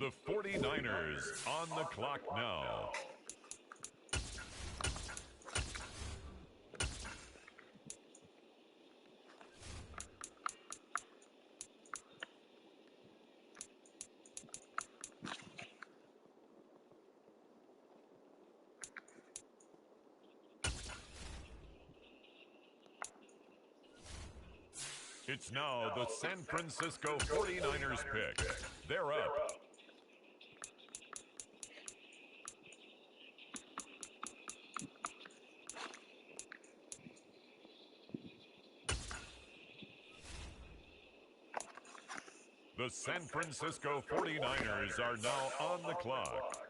The 49ers on the clock now. It's now the San Francisco 49ers pick. They're up. The San Francisco 49ers are now on the clock.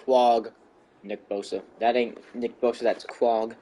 Quag. Nick Bosa. That ain't Nick Bosa, that's Quag.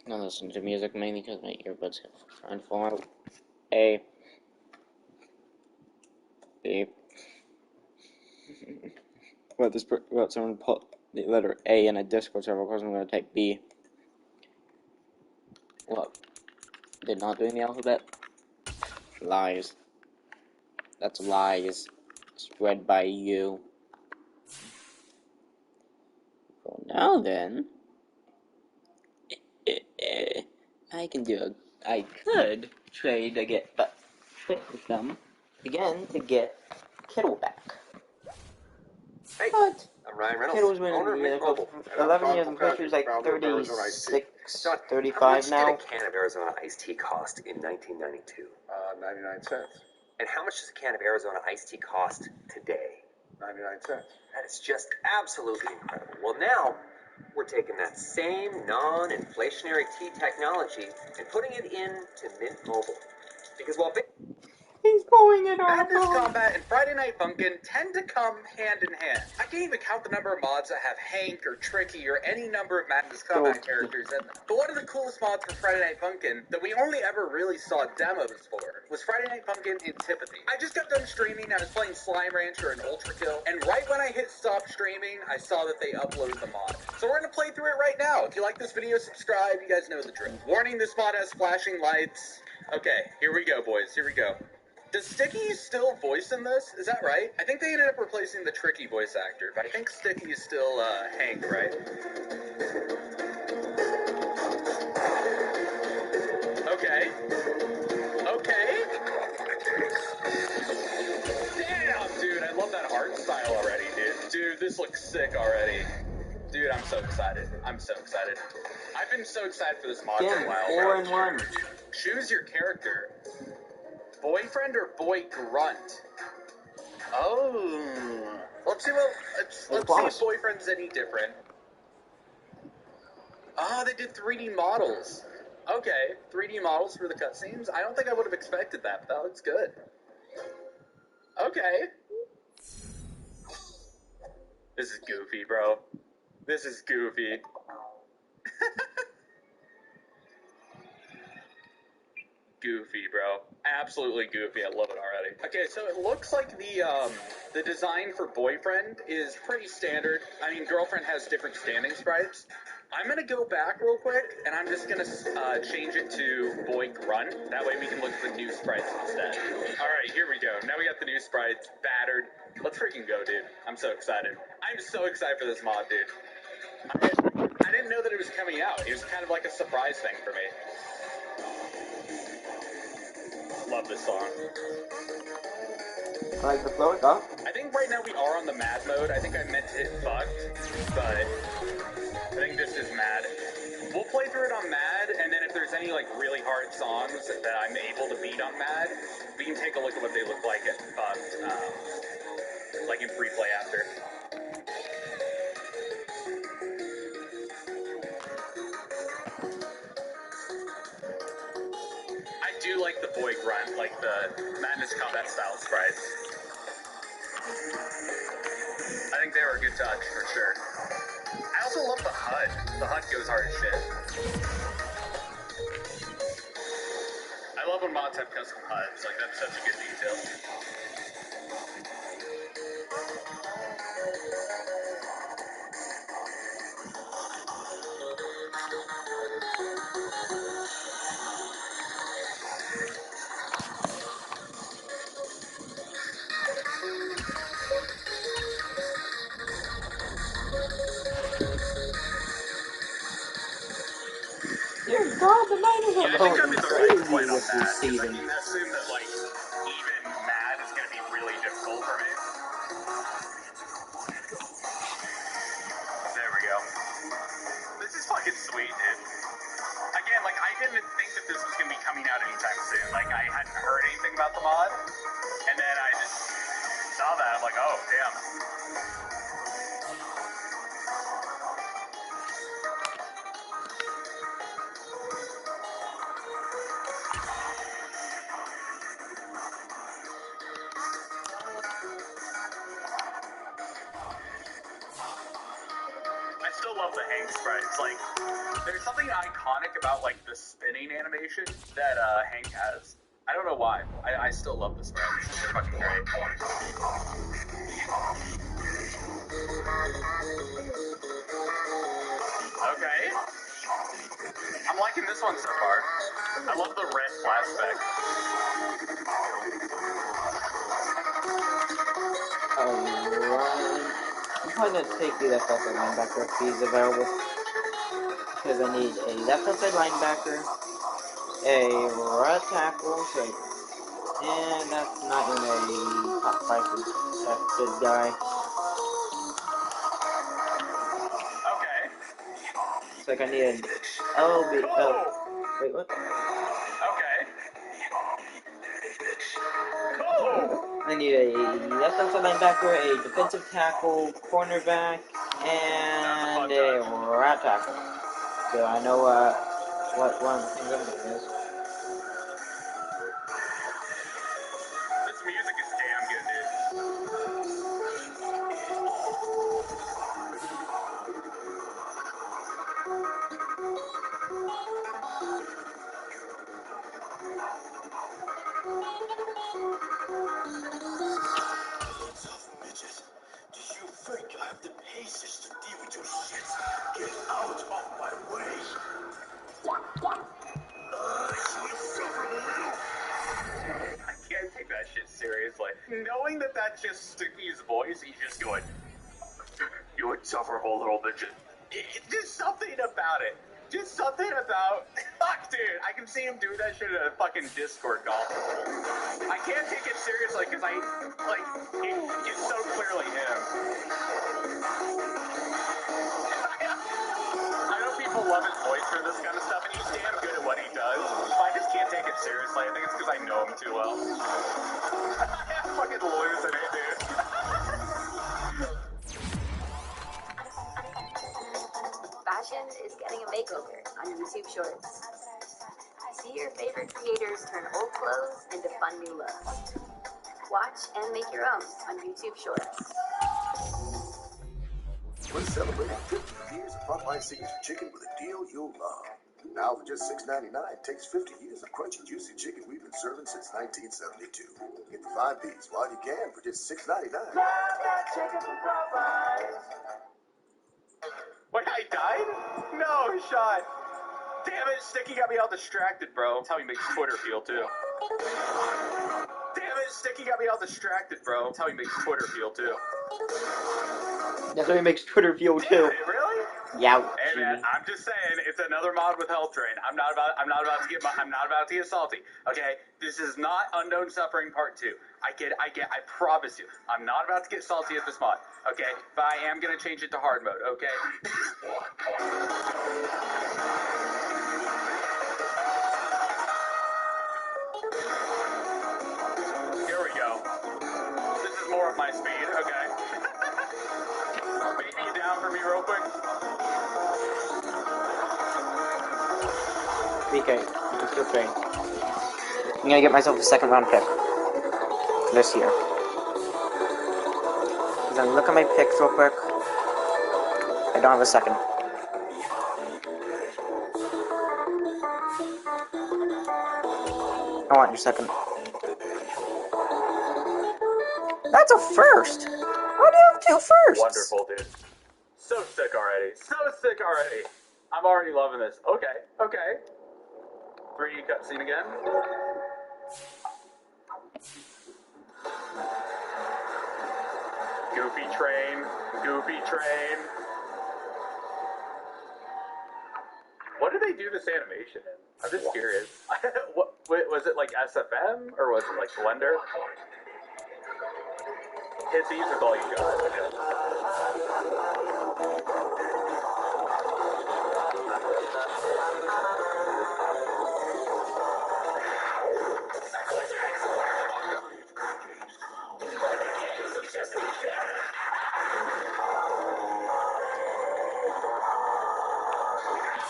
I listen to music mainly because my earbuds have trying to fall out. A. B. Well, someone put the letter A in a Discord server because I'm going to type B. What? They're not doing the alphabet? Lies. That's lies. Spread by you. Well, now then, I could trade with them again to get Kittle back. Hey, But I'm Ryan Reynolds, Kittle's been owner of Mint Mobile. 11 years. I'm pretty sure he's like 36, 35 now. How much did a can of Arizona iced tea cost in 1992? 99 cents. And how much does a can of Arizona iced tea cost today? 99 cents. That is just absolutely incredible. Well, now we're taking that same non-inflationary tea technology and putting it into Mint Mobile. Because while He's pulling it off. Madness Combat and Friday Night Funkin' tend to come hand in hand. I can't even count the number of mods that have Hank or Tricky or any number of Madness Combat characters in them. But one of the coolest mods for Friday Night Funkin' that we only ever really saw demos for was Friday Night Funkin' Antipathy. I just got done streaming, I was playing Slime Rancher and Ultra Kill, and right when I hit stop streaming, I saw that they uploaded the mod. So we're gonna play through it right now. If you like this video, subscribe, you guys know the drill. Warning, this mod has flashing lights. Okay, here we go, boys, here we go. Does Sticky still voice in this? Is that right? I think they ended up replacing the Tricky voice actor, but I think Sticky is still, Hank, right? Okay. Okay. Damn, dude, I love that art style already, dude. Dude, this looks sick already. Dude, I'm so excited. I'm so excited. I've been so excited for this mod for a while, bro. 4-1. Choose your character. Boyfriend or boy grunt? Oh. Let's see if boyfriend's any different. Oh, they did 3D models. Okay, 3D models for the cutscenes. I don't think I would have expected that, but that looks good. Okay. This is goofy, bro. This is goofy. Goofy, bro. Absolutely goofy. I love it already. Okay, so it looks like the design for boyfriend is pretty standard. I mean, girlfriend has different standing sprites. I'm gonna go back real quick, and I'm just gonna change it to boy grunt. That way we can look at the new sprites instead. All right, here we go. Now we got the new sprites, battered. Let's freaking go, dude. I'm so excited. I'm so excited for this mod, dude. I didn't know that it was coming out. It was kind of like a surprise thing for me. Love this song. I like the flow it got. I think right now we are on the mad mode. I think I meant to hit fucked, but I think this is mad. We'll play through it on mad, and then if there's any like really hard songs that I'm able to beat on mad, we can take a look at what they look like at fucked, like in free play after. I do like the boy grunt, like the Madness Combat style sprites. I think they were a good touch, for sure. I also love the HUD. The HUD goes hard as shit. I love when mods have custom HUDs. Like, that's such a good detail. Dear God, the night is Yeah, I think I'm in the right crazy point on with that. this 'Cause I season. can assume that, like, even mad is going to be really difficult for me. There we go. This is fucking sweet, dude. Again, like, I didn't think that this was going to be coming out anytime soon. Like, I hadn't heard anything about the mod. And then I just saw that. I'm like, oh, damn. I still love the Hank sprites. Like, there's something iconic about, like, the spinning animation that Hank has. I don't know why. I still love the sprites. They're fucking great. Okay. I'm liking this one so far. I love the red flashback. Alright. I'm probably going to take the left outside linebacker if he's available. Because I need a left outside linebacker, a right tackle, and that's not even a top 5 for that good guy. Okay. It's like I need an LB. Oh, wait, what? Okay. Cool. I need a left outside linebacker, a defensive tackle, cornerback, and a right tackle. So I know what one of the things I'm doing is. This music is damn good, dude. Do you think I have the patience to deal with your shit? Get out of my way! I can't take that shit seriously. Knowing that that's just Sticky's voice, he's just going, "You insufferable little bitch." Just something about it. Just something about... Fuck, dude. I can see him do that shit in a fucking Discord call. I can't take it seriously because it's so clearly him. I know people love his voice for this kind of stuff, and he's damn good at what he does. But I just can't take it seriously. I think it's because I know him too well. I'm fucking losing it, dude. Fashion is getting a makeover on YouTube Shorts. See your favorite creators turn old clothes into fun new looks. Watch and make your own on YouTube Shorts. We're celebrating 50 years of frontline signature chicken with a deal you'll love. Now for just $6.99, takes 50 years of crunchy, juicy chicken we've been serving since 1972. Get the 5 piece while you can for just $6.99. What, I died? No, shot. Damn it, Sticky got me all distracted, bro. That's how he makes Twitter feel, too. Damn it, Sticky got me all distracted, bro. That's how he makes Twitter feel, too. That's how he makes Twitter feel too. Damn it, really? Yeah. Hey man, I'm just saying, it's another mod with Health Drain. I'm not about to get salty. Okay, this is not Unknown Suffering Part 2. I promise you, I'm not about to get salty at this mod. Okay, but I am gonna change it to hard mode. Okay. Here we go. This is more of my speed. Okay. Maybe down for me real quick. BK, you can still train. I'm gonna get myself a second round pick this year. Cause I'm look at my picks real quick. I don't have a second. I want your second. That's a first! Why do you have 2 firsts? Wonderful, dude. So sick already. So sick already. I'm already loving this. Okay, okay. 3D cutscene again. Goofy train. Goofy train. What did they do this animation in? I'm just curious. What was it, like SFM or was it like Blender? Hit these with all you got.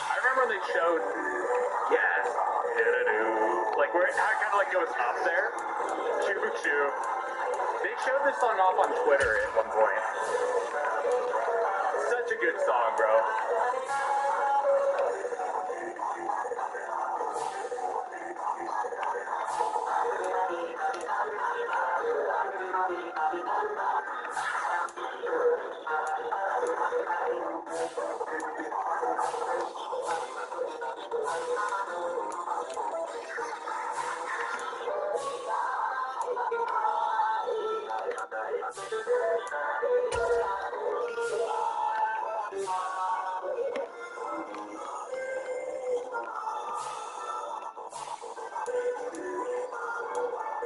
I remember when they showed, yeah, like where it kind of like goes up there, choo choo. They showed this song off on Twitter at one point. Such a good song, bro.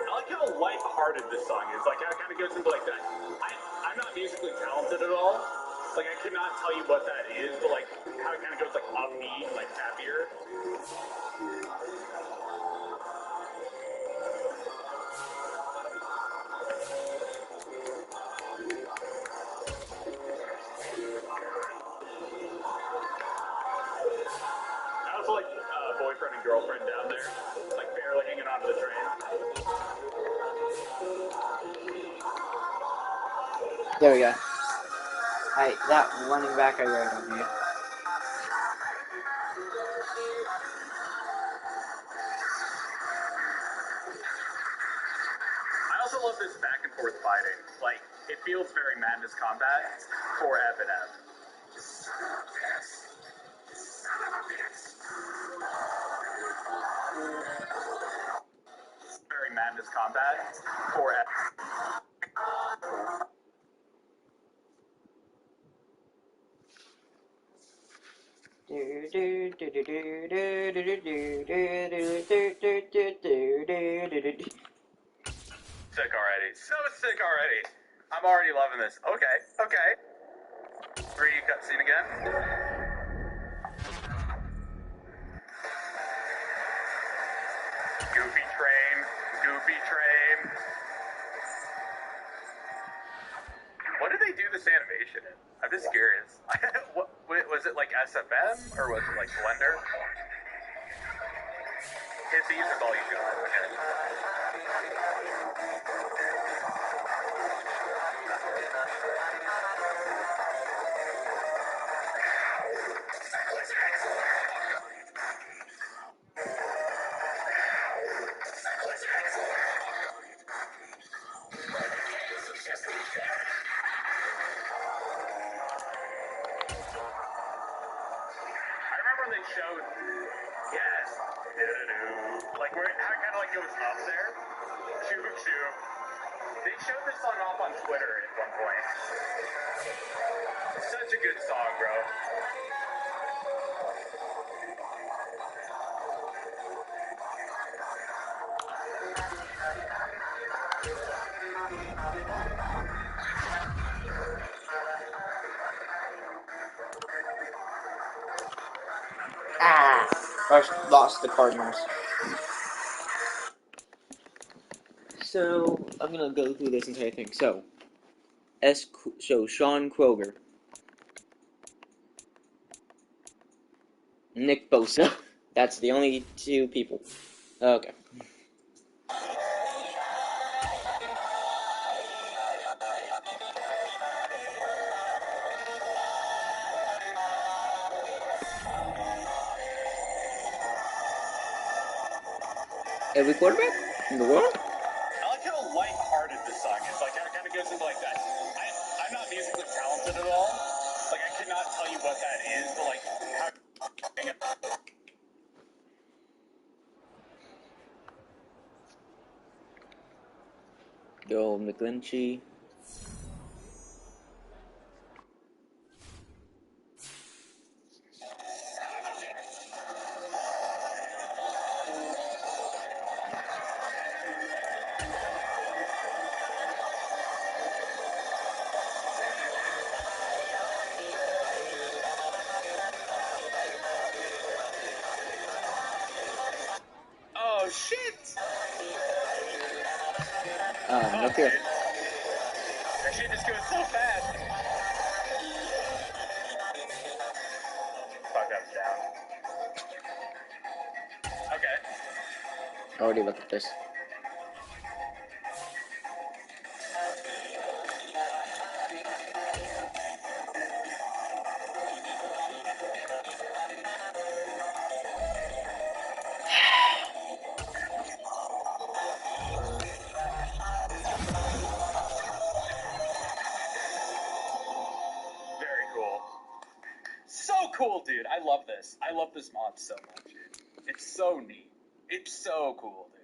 I like how lighthearted this song is. Like, how it kind of goes into like that. I'm not musically talented at all. Like, I could not tell you what that is, but like how it kind of goes like upbeat, like happier. I also like boyfriend and girlfriend down there, like barely hanging onto the train. There we go. Alright, that running back I wrote on here. I also love this back and forth fighting. Like, it feels very Madness Combat for F and F. Very Madness Combat for F. Sick already. So sick already. I'm already loving this. Okay, okay. 3D cutscene again. Goofy train. Goofy train. What did they do this animation in? I'm just curious. What was it, like SFM or was it like Blender? Hippies is all you got. Okay. I remember when they showed, yes, like where it kind of like goes up there. Shoo shoo. They showed this song off on Twitter at one point. Such a good song, bro. Ah! First lost the Cardinals. So, I'm gonna go through this entire thing. So, Sean Kroger. Nick Bosa. That's the only two people. Okay. Every quarterback in the world? I like how lighthearted this song is. Like, it kind of goes into like that. I'm not musically talented at all. Like, I could not tell you what that is, but like how. Joel McGlinchey. Oh shit! No Oh, fear. dude. That shit just goes so fast. Fuck, that was down. Okay. I already looked at this. cool, dude. I love this. I love this mod so much, dude. It's so neat. It's so cool, dude.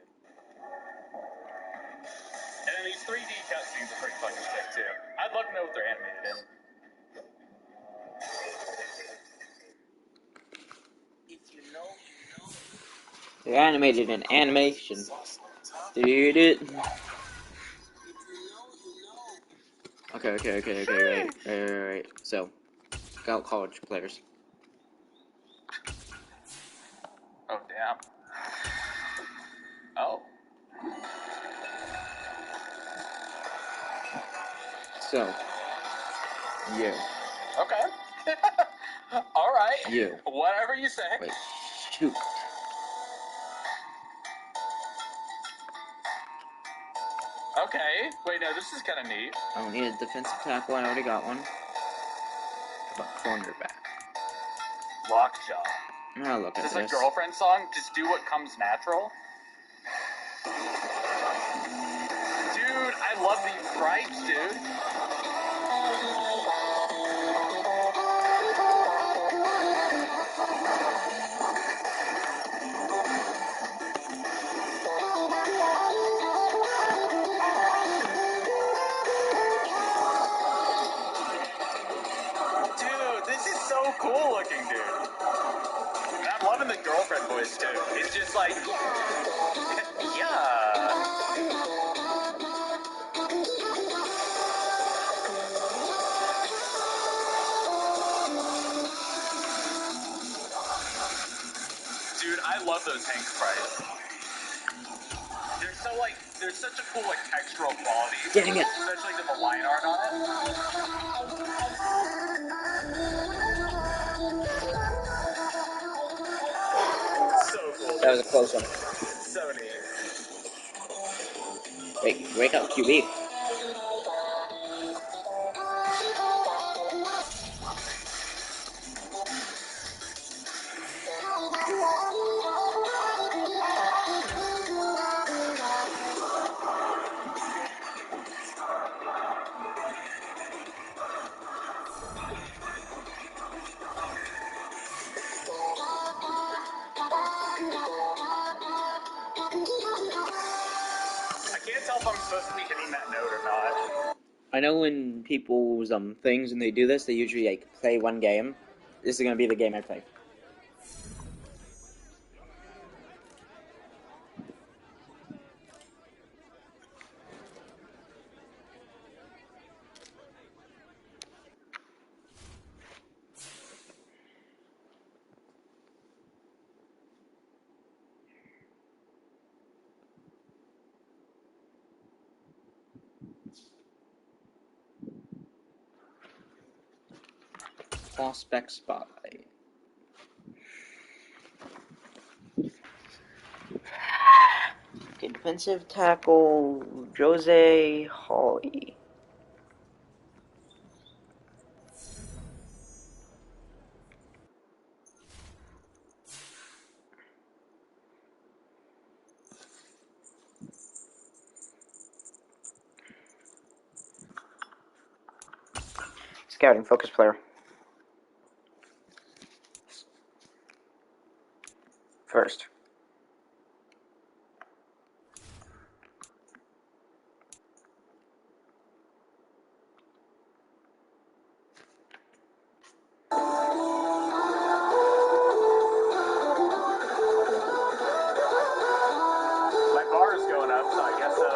And then these 3D cutscenes are pretty fucking sick, too. I'd love to know what they're animated in. They're animated in animation. Dude. Okay, right. So, Scout College players. Oh, damn. Oh. So, you. Okay. Alright. You. Whatever you say. Wait, shoot. Okay. Wait, no, this is kind of neat. I don't need a defensive tackle, I already got one. How about cornerback? Lockjaw. Now look at Is this. this a girlfriend song? Just do what comes natural? Dude, I love these sprites, dude. Dude, this is so cool looking, dude. And I'm loving the girlfriend voice, too. It's just like, yeah. Dude, I love those Hank sprites. They're so like, there's such a cool like textural quality. Dang it. Especially like the line art on it. So cool. That was a close one. So neat. Wake up, QB. I can't tell if I'm supposed to be hitting that note or not. I know when people's things and they do this, they usually like play one game. This is gonna be the game I play. Prospect Spotlight. Okay, defensive tackle Jose Hawley. Scouting focus player. First. My bar is going up, so I guess so.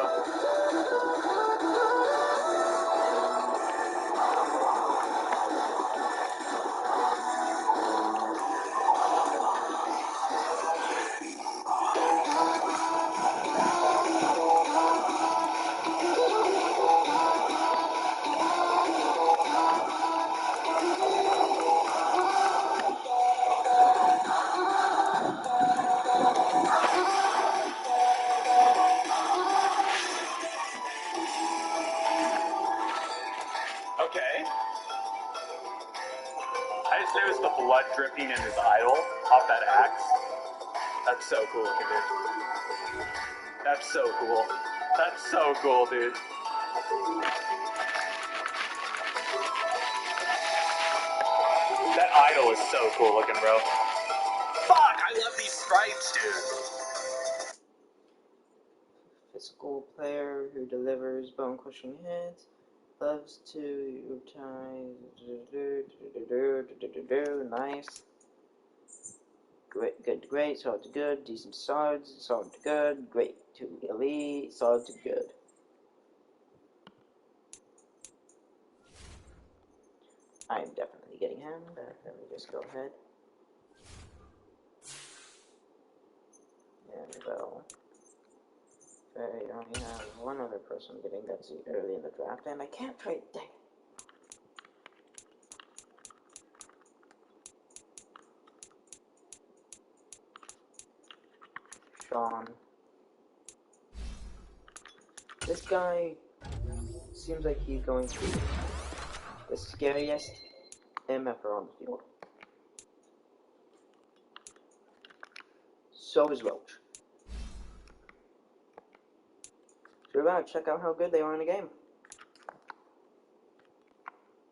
Okay. I just noticed the blood dripping in his idol off that axe. That's so cool looking, dude. That's so cool. That's so cool, dude. That idol is so cool looking, bro. Fuck, I love these stripes, dude. Physical player who delivers bone-crushing hits. Loves to tie. Nice. Great, solid to good, decent to solid to good, great to elite, solid to good. I am definitely getting him, but let me just go ahead. And well, I only have one other person getting that seat early in the draft, and I can't trade. Dang it. Sean. This guy seems like he's going to be the scariest MFer on the field. So is Roach. So we're about to check out how good they are in the game.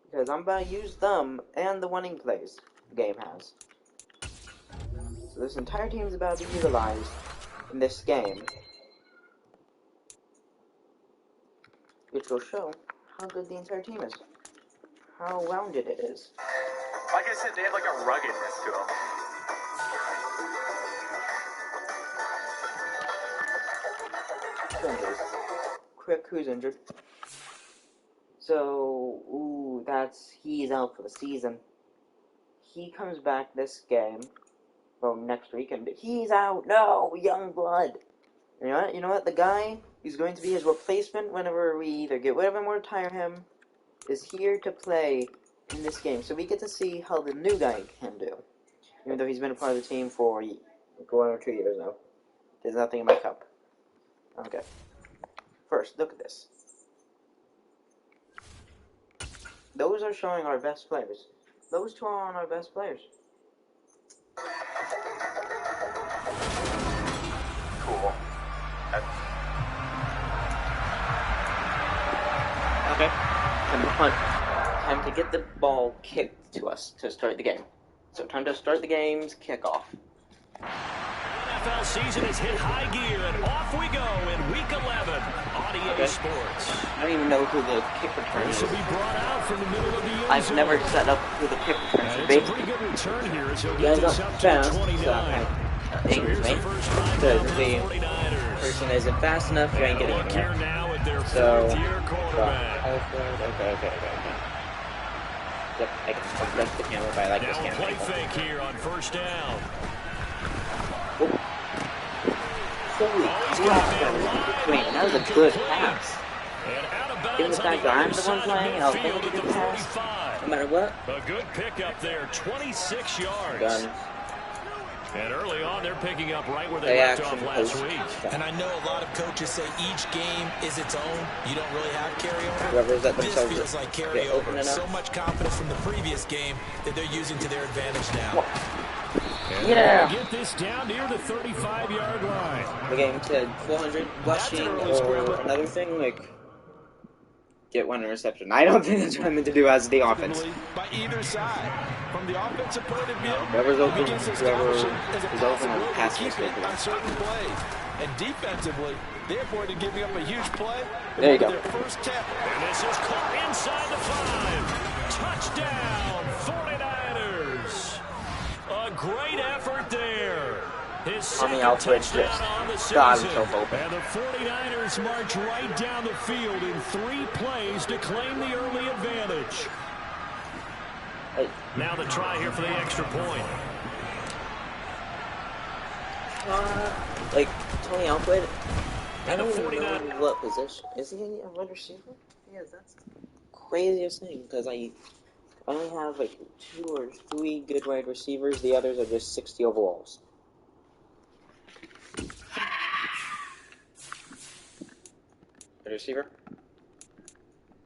Because I'm about to use them and the winning plays the game has. So this entire team is about to be utilized in this game, which will show how good the entire team is. How rounded it is. Like I said, they have like a ruggedness to them. Injuries. Quick, who's injured? So, he's out for the season. He comes back this game, well, next week, and he's out. No, young blood. You know what? The guy who's going to be his replacement whenever we either get rid of him or retire him is here to play in this game. So we get to see how the new guy can do. Even though he's been a part of the team for 1 or 2 years now. There's nothing in my cup. Okay. First, look at this. Those are showing our best players. Those two are on our best players. Cool. Okay. Time to punt. Time to get the ball kicked to us to start the game. So time to start the game's kickoff. NFL season has hit high gear, and off we go in Week 11 on EA Sports. I don't even know who the kick return This is. will be brought out from the middle of the end I've zone. never set up who the kick return should be. It's a pretty good return here as he'll You guys get got this up to fast, 29. so angers me. Because the person isn't fast enough, you ain't getting anywhere. Now at their So, fourth-year quarterback. okay. Yep, I can adjust the camera if I like this Now a camera. play fake here on first down. Holy crap, that was clean. That was a good pass. Given the fact that I'm the one playing, and I'll think it's a good pass, no matter what. A good pickup there, 26 yards. Done. And early on, they're picking up right where they Play left action off last post. week. And I know a lot of coaches say each game is its own. You don't really have carryover. Whoever's at This themselves feels like get open carryover. enough. So much confidence from the previous game that they're using to their advantage now. And Yeah. Get this down near the 35-yard line. The game said 400 rushing or another thing, like, get one interception. I don't think that's what I meant to do as the offense. By either side. From the offensive point of view, Whoever's open, begins to whoever establish is it as a open on possibility pass to keep mistake. it on certain plays. And defensively, they avoided giving up a huge play. There you go. Their first attempt. And this is caught inside the 5. Touchdown, 49ers. A great effort there. His second touchdown on the season. And the 49ers march right down the field in 3 plays to claim the early advantage. Hey. Now the try here for the extra point. Like, Tony Alquid, I And the don't even 49. know what position. Is he a wide receiver? Yeah, that's the craziest thing, because I only have like 2 or 3 good wide receivers. The others are just 60 overalls. Wide receiver?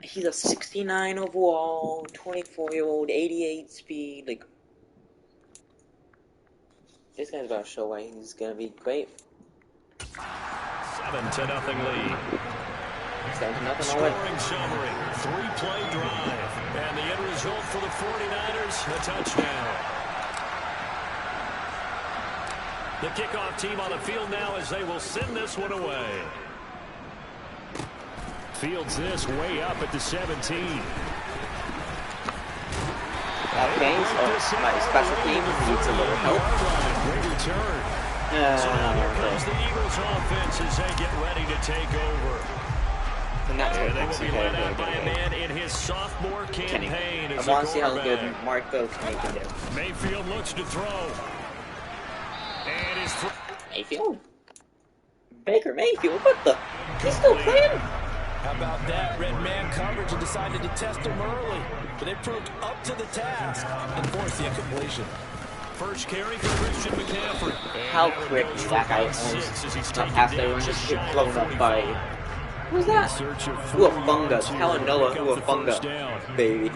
He's a 69 overall, 24-year-old, 88 speed. Like, this guy's about to show why he's gonna be great. 7-0 lead. 7-0 Scoring summary, 3-play drive. And the end result for the 49ers, a touchdown. The kickoff team on the field now as they will send this one away. Fields this way up at the 17. That game's my special team needs a little help. Great return. So now here comes the Eagles offense as they get ready to take over. And that's what they will be led out by a man in his sophomore campaign. I want to see how good Marco Kenny can do. Mayfield looks to throw. And his Mayfield? Baker Mayfield? What the? He's still playing? How about that? Red man coverage and decided to test him early. But they proved up to the task and forced the incompletion. First carry for Christian McCaffrey. How quick that guy owns that pass there and just get blown up by... Who's that? Huafunga. Talanoa Huafunga. Baby.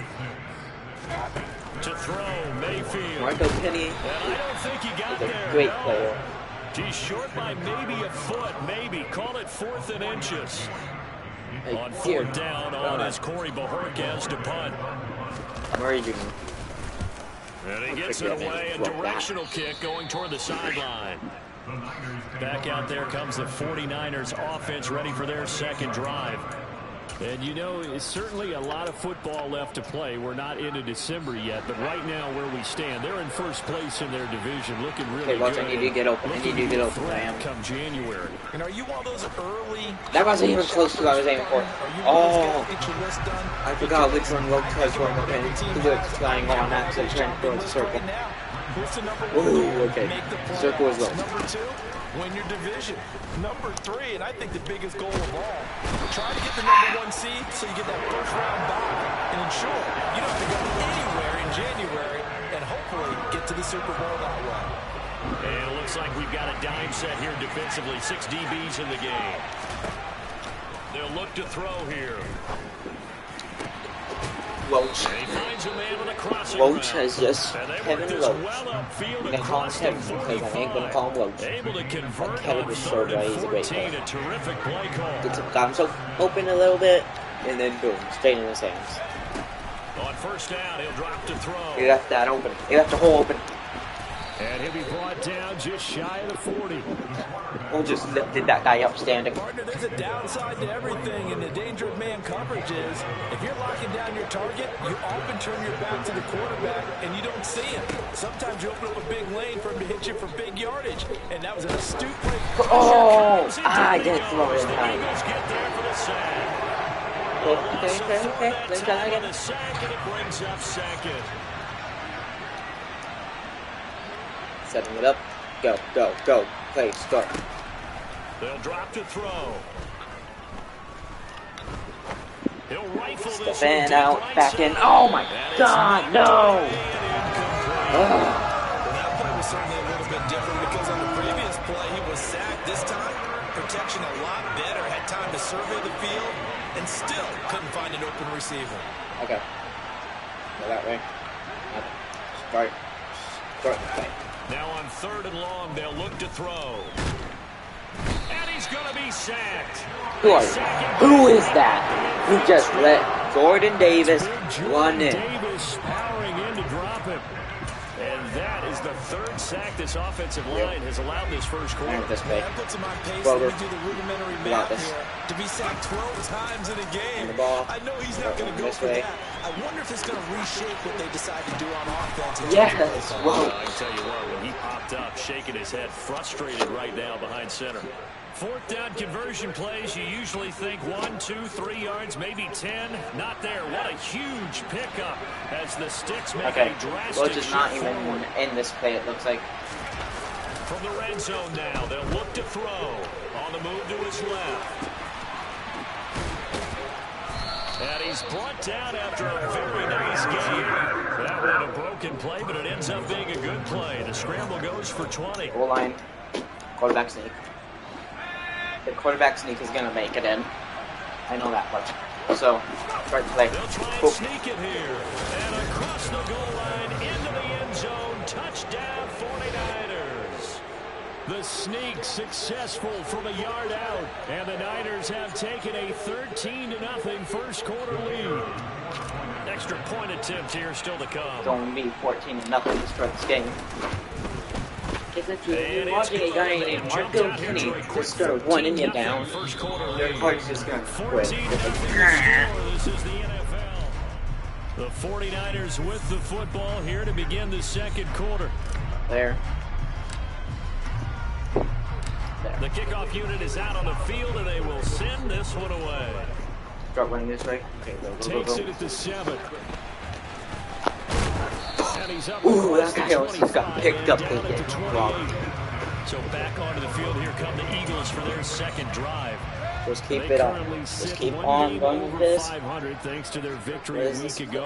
To throw, Mayfield. Marco Penny I don't think he got is a there. great player. He's short by maybe a foot, maybe. Call it 4th and inches. On 4th down on is Corey Bojorquez to punt. Murray Jr. And he gets it away, a directional kick going toward the sideline. Back out there comes the 49ers offense ready for their second drive. And you know, it's certainly a lot of football left to play. We're not into December yet, but right now where we stand, they're in first place in their division, looking really good. I need to get open. I need to get open. I am. Come January. And are you one of those early? That wasn't even close to what I was aiming for. Oh, I forgot which one Rogue tries for him. Okay, he was flying on accident, trying to throw in the circle. Ooh, okay. Circle is low. Number 2, win your division. Number 3, and I think the biggest goal of all, try to get the number 1 seed so you get that first round bye and ensure you don't have to go anywhere in January and hopefully get to the Super Bowl that way. And it looks like we've got a dime set here defensively. 6 DBs in the game. They'll look to throw here. Roach. He finds a man with a crossing Roach route. has just Kevin Roach. Well upfield I'm gonna call him Kevin because I ain't gonna call him Roach. Able to convert Kevin on is so 3rd right, and he's a great 14. player. A terrific play call. Got himself open a little bit, and then boom, straight in his hands. On 1st down, he'll drop to throw. He left that open. He left the hole open. And he'll be brought down just shy of the 40. We'll just lifted that guy up standing. Partner, there's a downside to everything, and the danger of man coverage is if you're locking down your target, you often turn your back to the quarterback and you don't see him. Sometimes you open up a big lane for him to hit you for big yardage, and that was an astute play. Oh, I didn't throw it in time. Eagles get there for the sack. Okay. Let's try again. The sack, and it brings up 2nd. Setting it up. Go. Play, start. They'll drop to throw. He'll rifle this Fan out, back in. Oh my God, no! That play was certainly a little bit different because on the previous play he was sacked. This time, protection a lot better. Had time to survey the field and still couldn't find an open receiver. Okay. Go that way. Start the play. Now on 3rd and long, they'll look to throw. And he's going to be sacked. Who are you? Who is that? Who just let Jordan Davis run in? Davis powering in to drop him. And that is the 3rd sack this offensive line has allowed this first quarter. This way. That puts him on pace. Well, Let me do the rudimentary math here. To be sacked 12 times in a game. I know he's not going to go for that. I wonder if it's going to reshape what they decide to do on offense. Yes. Whoa. I can tell you what, when he popped up, shaking his head, frustrated right now behind center. 4th down conversion plays, you usually think 1, 2, 3 yards, maybe 10. Not there. What a huge pickup as the Sticks make a drastic Roach is not shift even forward. in this play, it looks like. From the red zone now, they'll look to throw. On the move to his left. And he's brought down after a very nice game. That one a broken play, but it ends up being a good play. The scramble goes for 20. Goal line. Quarterback sneak. The quarterback sneak is going to make it in. I know that much. So, try to play. They'll try and sneak it here. And across the goal line into the end zone. Touchdown 49ers. The sneak successful from a yard out. And the Niners have taken a 13-0 first quarter lead. Extra point attempt here still to come. It's only me 14-0 to start this game. If you're watching a guy named Marco Kinney just start one and you down, your heart's just going to quit. This is the NFL. The 49ers with the football here to begin the second quarter. There. The kickoff unit is out on the field, and they will send this one away. Struggling this way. Okay, go. Takes it at the 7. And he's up. Ooh, that guy almost got picked up because he dropped. So back onto the field, here come the Eagles for their second drive. Just keep it up. Just keep on going with this. 500 thanks to their victory a week ago.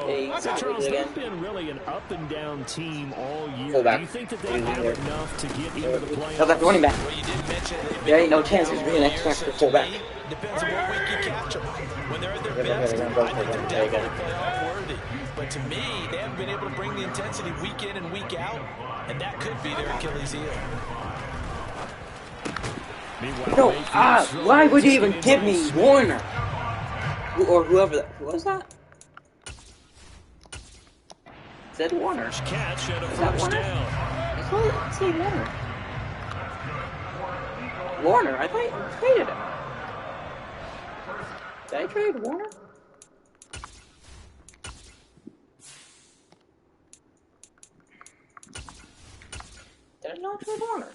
Charles, they've been really an up and down team all year. Full back. Do you think that they have enough to get into the playoffs? Tell that running back. There ain't no chance he's being an X Factor fullback. Depends on what week you catch them. When they're at their best, I think they're definitely playoff worthy. But to me, they haven't been able to bring the intensity week in and week out, and that could be their Achilles heel. No, why would you even give me Warner? Or whoever that, who was that? Said Warner. Catch and a Is that first Warner? down. I thought it said Warner. Warner, I thought you traded him. Did I trade Warner? Did I not trade Warner?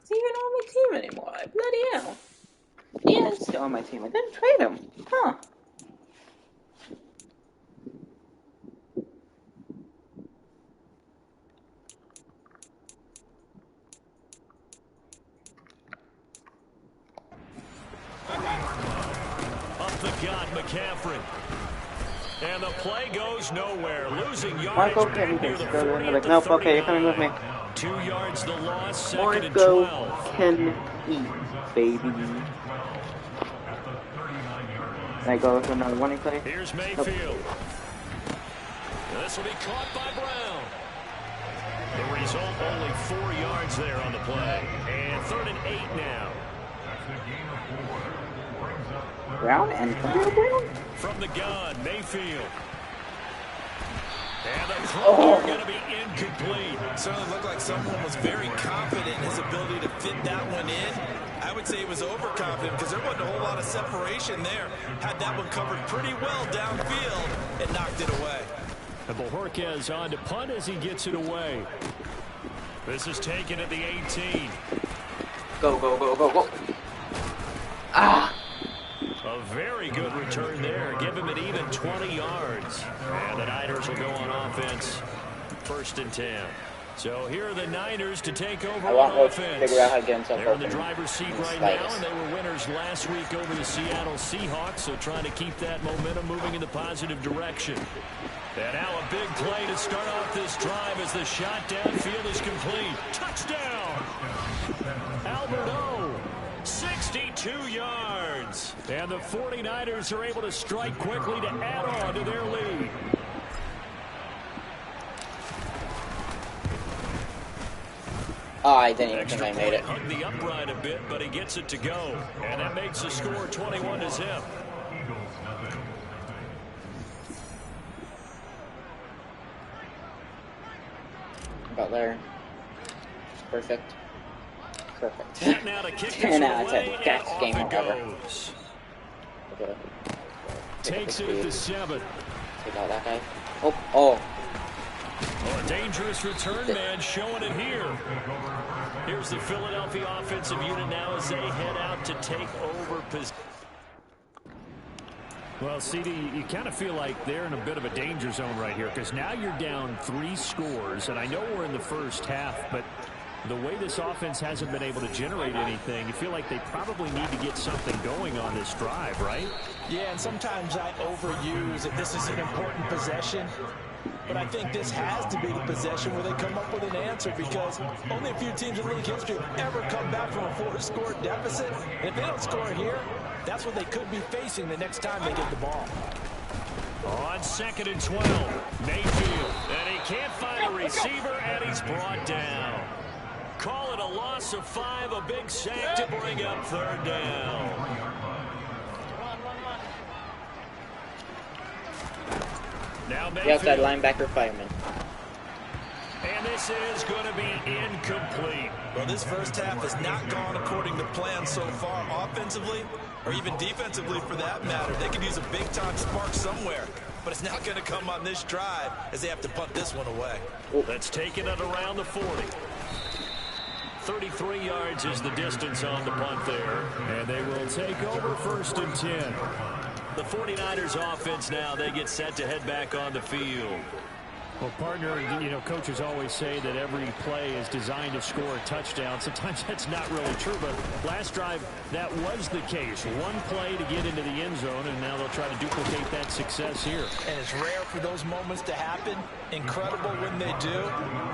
Is he even on my team anymore? Bloody hell. Yeah, it's still on my team. I didn't trade him. Huh. Up the gut, McCaffrey. And the play goes nowhere. Losing yards. Marco, can you just go to the nope, okay, you're coming with me. 2 yards the loss, second and Marco 12. can eat, baby. Can I go with another running play? Here's Mayfield. Nope. This will be caught by Brown. The result, only 4 yards there on the play. And 3rd and 8 now. Brown and Brown? From the gun, Mayfield. And the throw going to be incomplete. Certainly looked like someone was very confident in his ability to fit that one in. I would say he was overconfident because there wasn't a whole lot of separation there. Had that one covered pretty well downfield and knocked it away. And Bojorquez on to punt as he gets it away. This is taken at the 18. Go, go, go, go, go. Ah! A very good return there. Give him an even 20 yards. And the Niners will go on offense. 1st and 10. So here are the Niners to take over on offense. Figure out how to get himself They're in the open. driver's seat right now, and they were winners last week over the Seattle Seahawks, so trying to keep that momentum moving in the positive direction. And now a big play to start off this drive as the shot downfield is complete. Touchdown! Albert O. 62 yards. And the 49ers are able to strike quickly to add on to their lead. Oh, I didn't even think I made it. Hugged the upright a bit, but he gets it to go. And that makes the score 21-0. About there. Perfect. Perfect. Now to kick 10 out of 10. That's game over. Okay. Takes it at the 7. Take out that guy. Oh, oh. Oh, a dangerous return man showing it here. Here's the Philadelphia offensive unit now as they head out to take over position. Well, CD, you kind of feel like they're in a bit of a danger zone right here because now you're down 3 scores, and I know we're in the first half, but the way this offense hasn't been able to generate anything, you feel like they probably need to get something going on this drive, right? Yeah, and sometimes I overuse that this is an important possession. But I think this has to be the possession where they come up with an answer because only a few teams in league history have ever come back from a 4-score deficit. And if they don't score here, that's what they could be facing the next time they get the ball. On 2nd and 12, Mayfield. And he can't find a receiver, and he's brought down. call it a loss of 5, a big sack to bring up third down. Now The outside linebacker fireman. And this is going to be incomplete. Well, this first half has not gone according to plan so far offensively, or even defensively for that matter. They could use a big-time spark somewhere, but it's not going to come on this drive as they have to punt this one away. Let's take it at around the 40. 33 yards is the distance on the punt there. And they will take over 1st and 10. The 49ers offense now, they get set to head back on the field. Well, partner, you know, coaches always say that every play is designed to score a touchdown. Sometimes that's not really true, but last drive, that was the case. One play to get into the end zone, and now they'll try to duplicate that success here. And it's rare for those moments to happen. Incredible when they do.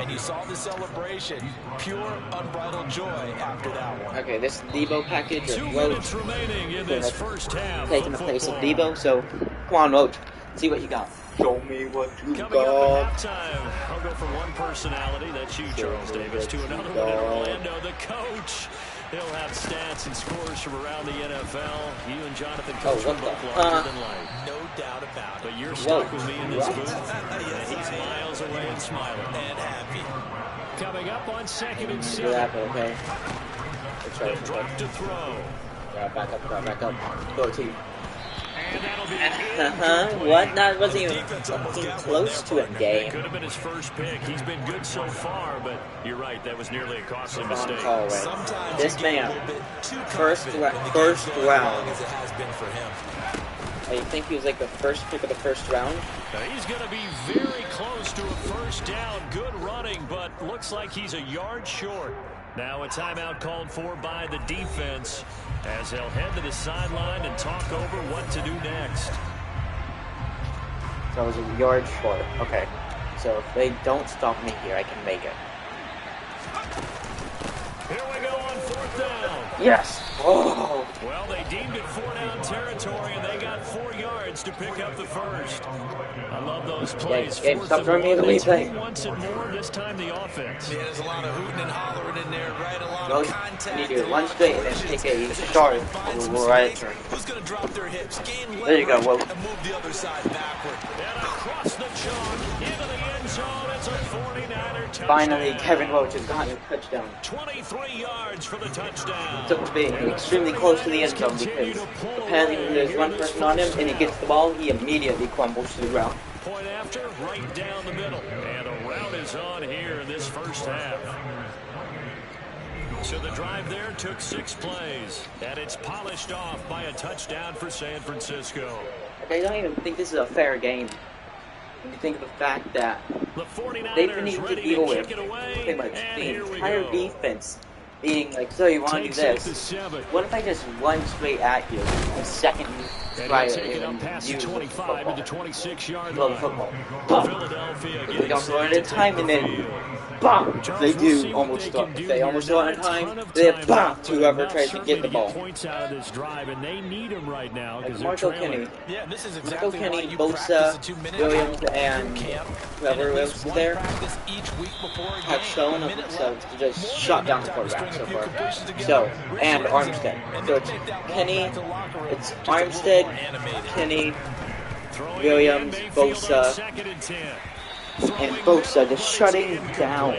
And you saw the celebration. Pure, unbridled joy after that one. Okay, this Debo package is 2 minutes remaining in this first half. Taking the place of Debo, so come on, Roach. See what you got. Show me what you Coming got. up at halftime, I'll go from one personality, that's you, Charles Davis, to another one in Orlando. The coach, he'll have stats and scores from around the NFL. You and Jonathan coach from both larger than life. No doubt about it. But you're stuck with me in this booth. And he's miles away and smiling. And happy. Coming up on 2nd and 7. Good apple, okay. They'll drop to throw. Back up. Go team. And that'll be What? That wasn't even close to a game. Could have been his first pick. He's been good so far, but you're right. That was nearly a costly mistake. Call, right? This man, first round. As it has been for him. Oh, you think he was like the first pick of the first round? Now he's going to be very close to a first down. Good running, but looks like he's a yard short. Now a timeout called for by the defense as they'll head to the sideline and talk over what to do next. So I was a yard short. Okay. So if they don't stop me here, I can make it. Here we go on 4th down. Yes! Oh! Well, they deemed it 4-down territory, and they got 4 yards to pick up the first. I love those plays. Yeah, stop throwing me the replay. Once and more, this time the offense. Yeah, there's a lot of hooting and hollering in there, right? A lot of contact. You need to run straight and then take a short right turn. Who's going to drop their hips? Gain There you go, Will. and move the other side backward. And across the chalk, into the end zone, it's a 49er touchdown. Finally, Kevin Roach has gotten a touchdown. 23 yards for the touchdown. Took to being extremely close to the end zone because apparently when there's one person on him and he gets the ball, he immediately crumbles to the ground. Point after, right down the middle. And a route is on here in this first half. So the drive there took 6 plays. And it's polished off by a touchdown for San Francisco. I don't even think this is a fair game. When you think of the fact that the 49ers they've been able to deal with pretty much the entire defense being like, so you want to do this. What if I just run straight at you the second you try it and past use 25 into 26-yard line? Football. They don't throw it in time and then BAM! They do almost start. They almost throw it in time. They BAM! To whoever tries to get the ball. Points out of this drive, and they need him right now because Marco Kenny. Yeah, this is exactly Kenny, Bosa, Williams, and whoever else is there have shown themselves to just shut down the quarterback so far. So, and Armstead. So it's Kenny, it's Armstead, Kenny, Williams, Bosa, and Bosa just shutting down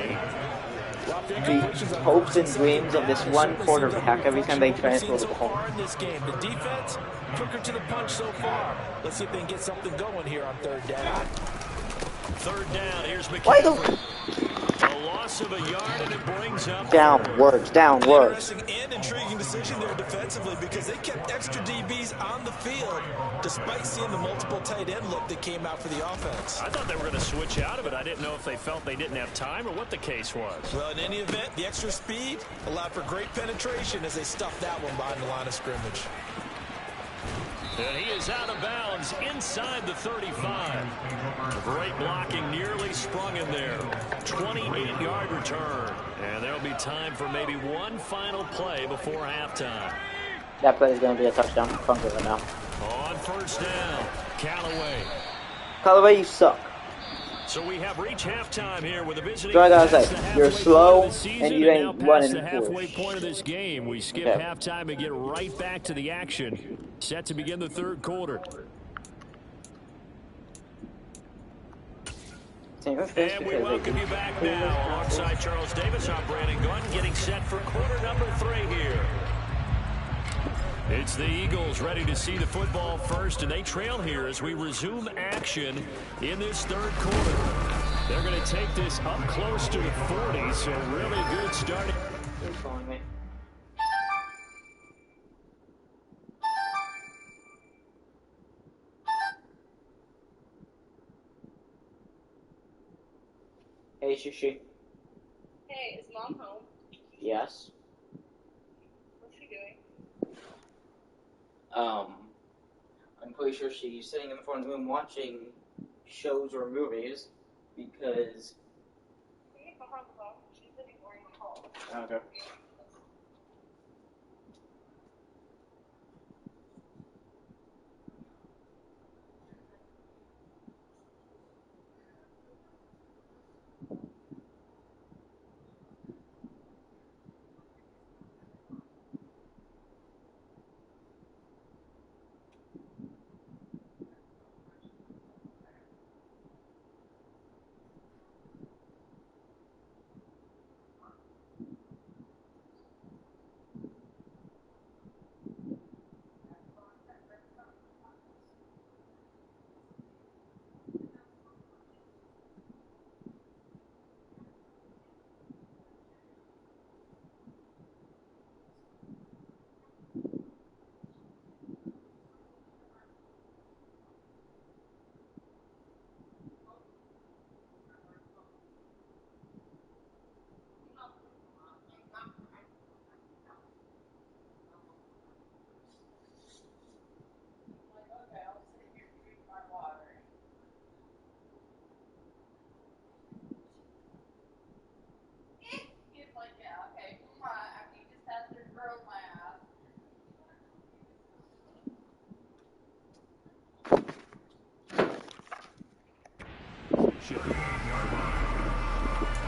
the hopes and dreams of this one quarterback every time they transfer the ball. The defense took her to the punch so far. Let's see if they can get something going here on 3rd down. 3rd down, here's McCaffrey. Why the... A loss of a yard, and it brings up downwards. Interesting and intriguing decision there defensively because they kept extra DBs on the field despite seeing the multiple tight end look that came out for the offense. I thought they were going to switch out of it. I didn't know if they felt they didn't have time or what the case was. Well, in any event, the extra speed allowed for great penetration as they stuffed that one behind the line of scrimmage. And he is out of bounds inside the 35. Great blocking, nearly sprung in there. 28-yard return. And there'll be time for maybe one final play before halftime. That play is going to be a touchdown. Fun with it now. On 1st down, Callaway. Callaway, you suck. So we have reached halftime here with a visiting. So as I say, you're slow and you ain't running the halfway for point of this game. We skip halftime and get right back to the action. Set to begin the third quarter. And we welcome you back now alongside Charles Davis. I'm Brandon Gunn, getting set for quarter number 3 here. It's the Eagles ready to see the football first, and they trail here as we resume action in this third quarter. They're going to take this up close to the 40, so really good starting. Who's calling me? Hey, Shishi. Hey, is Mom home? Yes. What's she doing? I'm pretty sure she's sitting in the front room watching shows or movies because. She's sitting more in the hall. Okay.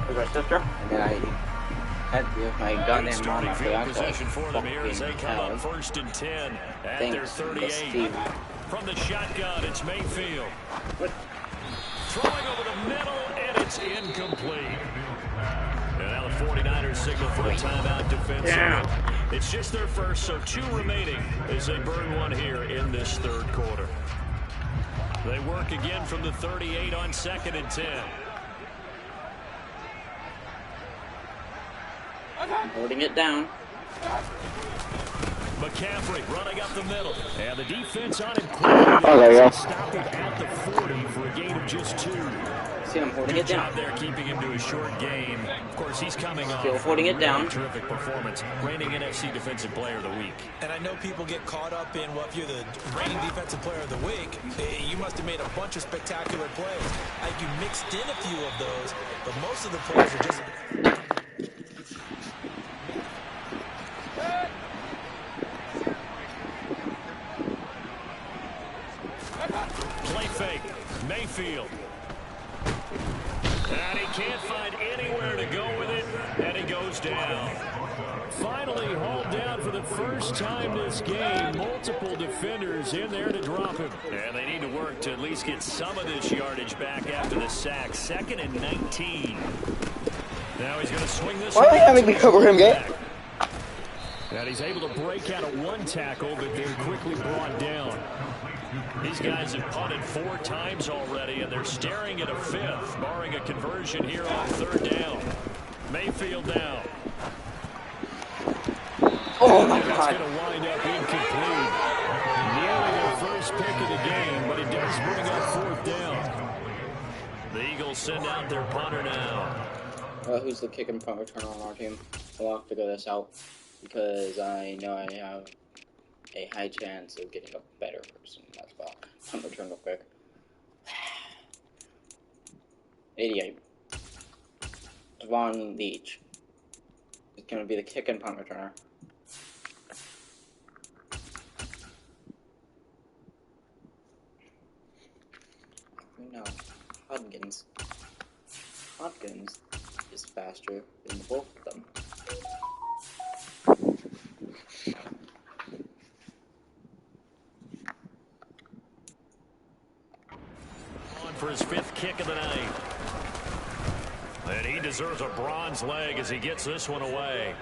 With my sister, and then I had to give my goddamn mom a field position for them here as they come up 1st and 10 at their 38. From the shotgun, it's Mayfield. Throwing over the middle, and it's incomplete. And now the 49ers signal for a timeout defensively. Yeah. It's just their first, so 2 remaining as they burn one here in this third quarter. They work again from the 38 on 2nd and 10. Holding it down. McCaffrey running up the middle. And the defense on him quickly. Stopped him at the 40 for a gain of just 2. See him holding it down. There, keeping him to a short game. Of course, he's coming off. Still holding it down. Terrific performance. Reigning NFC Defensive Player of the Week. And I know people get caught up in, well, if you're the reigning Defensive Player of the Week, you must have made a bunch of spectacular plays. You mixed in a few of those, but most of the plays are just... Play fake. Mayfield. And he can't find anywhere to go with it, and he goes down. Finally hauled down for the first time this game. Multiple defenders in there to drop him. And they need to work to at least get some of this yardage back after the sack. 2nd and 19. Now he's going to swing this. Why are they having me cover him, Gate? And he's able to break out of 1 tackle, but then quickly brought down. These guys have punted 4 times already, and they're staring at a 5th, barring a conversion here on 3rd down. Mayfield down. Oh, my God. That's going to wind up incomplete. Nearly their first pick of the game, but it does bring up 4th down. The Eagles send out their punter now. Who's the kick and punt returner on our team? I'll have to go this out because I know I have a high chance of getting a better person. That's why I'm return real quick. 88. Devon Leach is going to be the kick and punt returner. No, Huggins. Hopkins is faster than both of them. On for his 5th kick of the night. And he deserves a bronze leg as he gets this one away.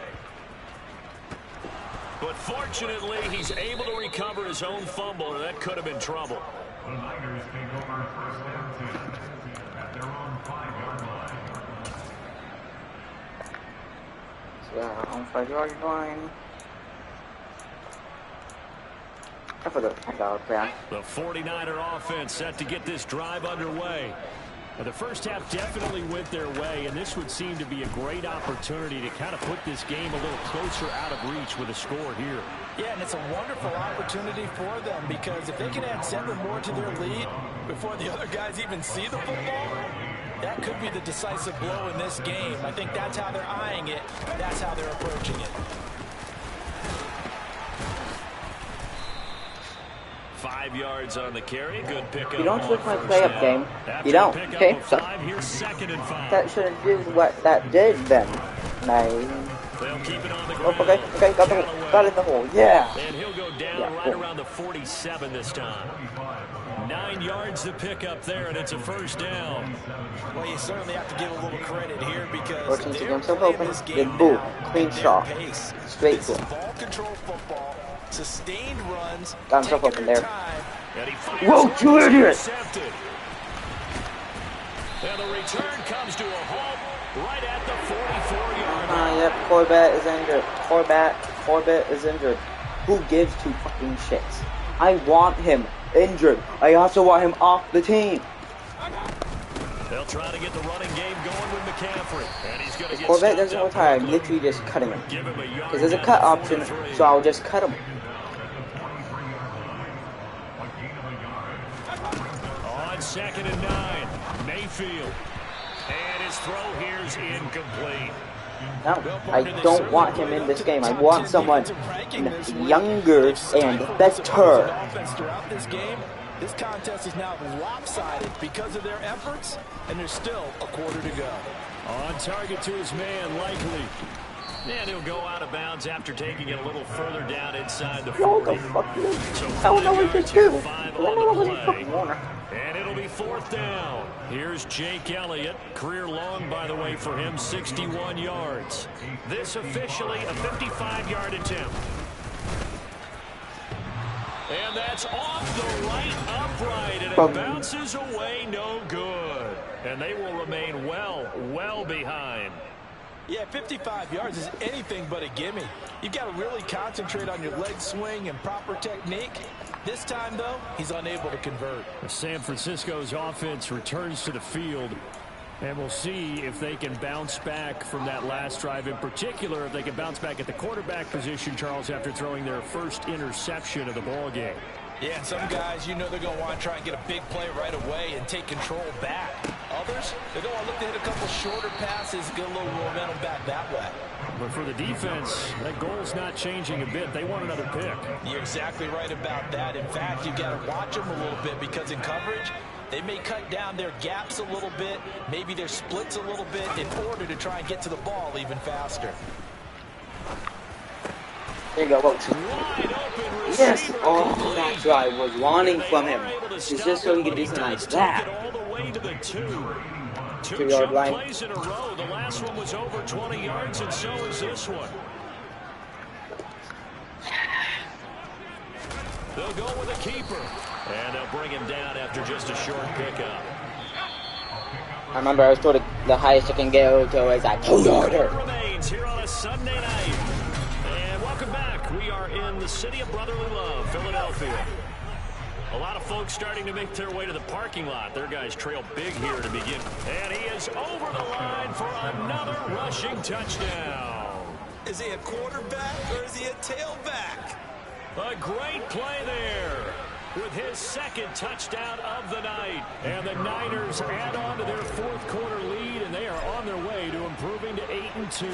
But fortunately, he's able to recover his own fumble, or that could have been trouble. The Niners take over first down 10 at their own 5-yard line. So on 5-yard line. I forgot the plan. The 49er offense set to get this drive underway. Now, the first half definitely went their way, and this would seem to be a great opportunity to kind of put this game a little closer out of reach with a score here. Yeah, and it's a wonderful opportunity for them because if they can add 7 more to their lead before the other guys even see the football, that could be the decisive blow in this game. I think that's how they're eyeing it. That's how they're approaching it. 5 yards on the carry. Good pickup. You don't switch my play-up game. You don't. Okay? So that shouldn't do what that did then. They'll keep it on the ground. Okay, got it in the hole. Yeah. And he'll go down right around the 47 this time. 9 yards to pick up there, and it's a first down. Well, you certainly have to give a little credit here because 14 they're seconds playing open. this game Then boom, now clean at their shot. pace. Straight This to is him. ball control football, sustained runs, Got himself taking open their there. time. Whoa, you idiot! And the return comes to a halt right at the 44-yard line. Yep, Corbett is injured. Who gives two fucking shits? I want him injured. I also want him off the team. They'll try to get the running game going with McCaffrey. And he's going to get Corbett doesn't retire, I'm literally just cutting him. Because there's a cut option, so I'll just cut him. On 2nd and 9, Mayfield. And his throw here's incomplete. No, I don't want him in this game. I want someone younger and better. Throughout this game, this contest is now lopsided because of their efforts, and there's still a quarter to go. On target to his man, Likely. And he'll go out of bounds after taking it a little further down inside the 40. What the fuck, dude? I don't know what to do. I don't know what to fucking want. And it'll be 4th down. Here's Jake Elliott. Career long, by the way, for him, 61 yards. This officially a 55-yard attempt. And that's off the right upright, and it bounces away no good. And they will remain well behind. Yeah, 55 yards is anything but a gimme. You've got to really concentrate on your leg swing and proper technique. This time, though, he's unable to convert. San Francisco's offense returns to the field, and we'll see if they can bounce back from that last drive. In particular, if they can bounce back at the quarterback position, Charles, after throwing their first interception of the ball game. Yeah, and some guys, you know they're going to want to try and get a big play right away and take control back. Others, they're going to look to hit a couple shorter passes, get a little momentum back that way. But for the defense, that goal's not changing a bit. They want another pick. You're exactly right about that. In fact, you've got to watch them a little bit because in coverage, they may cut down their gaps a little bit, maybe their splits a little bit in order to try and get to the ball even faster. There you go, Wilkes. Yes! Oh, that's what I was wanting from him. It's just so he can do something like that. 2-yard line. Plays in a row. The last one was over 20 yards, and so is this one. They'll go with a keeper. And they'll bring him down after just a short pickup. I remember I was told the highest you can go to is a 2-yarder. Remains here on a Sunday night. And welcome back. We are in the city of brotherly love, Philadelphia. A lot of folks starting to make their way to the parking lot. Their guys trail big here to begin. And he is over the line for another rushing touchdown. Is he a quarterback or is he a tailback? A great play there with his 2nd touchdown of the night. And the Niners add on to their 4th quarter lead, and they are on their way to improving to 8-2.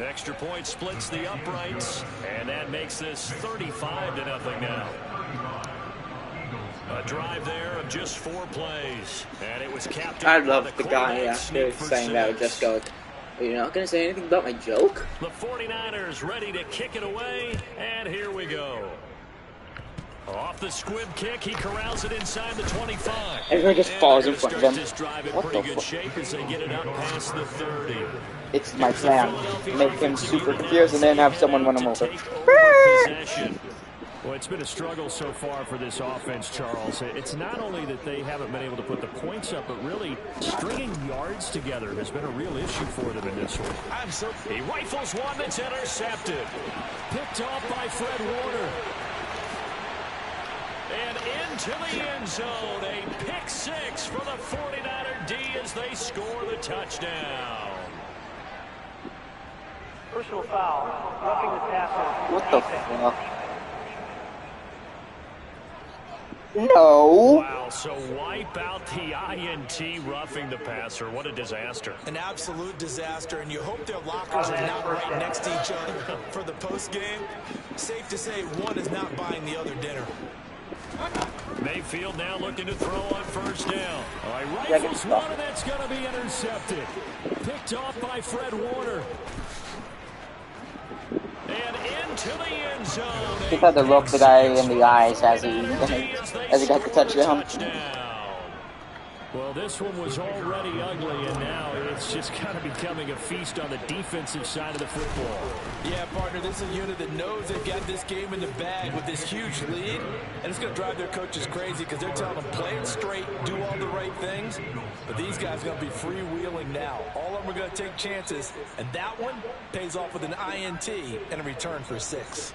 Extra point splits the uprights, and that makes this 35-0 now. A drive there of just 4 plays. And it was capped I off love by the guy after saying that would just go, "You're not going to say anything about my joke?" The 49ers ready to kick it away, and here we go. Off the squib kick, he corrals it inside the 25. Everyone just falls in front of him. This drive in What pretty the good fuck? shape as they get it up past the 30. It's my plan. Make him super confused and then have someone run him over. Possession. Well, it's been a struggle so far for this offense, Charles. It's not only that they haven't been able to put the points up, but really stringing yards together has been a real issue for them in this one. He rifles one that's intercepted. Picked off by Fred Warner. And into the end zone. A pick 6 for the 49er D as they score the touchdown. Personal foul. Roughing the passer. What the fuck? No. Wow, so wipe out the INT roughing the passer. What a disaster. An absolute disaster, and you hope their lockers are not right next to each other for the post game. Safe to say one is not buying the other dinner. Mayfield now looking to throw on first down. Rifles one, and that's going to be intercepted. Picked off by Fred Warner. And into the end zone. He had to look the guy in the eyes as he got the touchdown. Well, this one was already ugly, and now it's just kind of becoming a feast on the defensive side of the football. Yeah, partner, this is a unit that knows they've got this game in the bag with this huge lead, and it's going to drive their coaches crazy because they're telling them play it straight, do all the right things, but these guys are going to be freewheeling now. All of them are going to take chances, and that one pays off with an INT and a return for 6.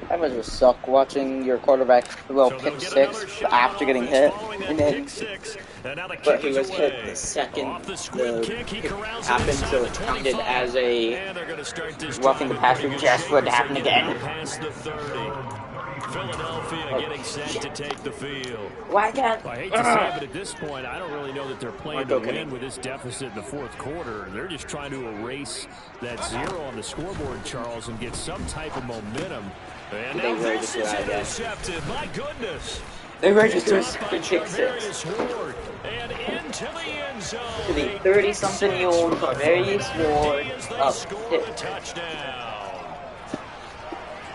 That must just suck watching your quarterback throw pick 6 after getting hit, and then but he was hit the second the kick happened, so it counted as a roughing the passer. Just would happen again. Philadelphia getting set to take the field. Why can't? I hate to say it, but at this point, I don't really know that they're playing to win with this deficit in the fourth quarter. They're just trying to erase that 0 on the scoreboard, Charles, and get some type of momentum. And now this is intercepted. My goodness. They were just doing pick 6. And into the end zone. To the 30-something-year-old Various Ward hit. Touchdown.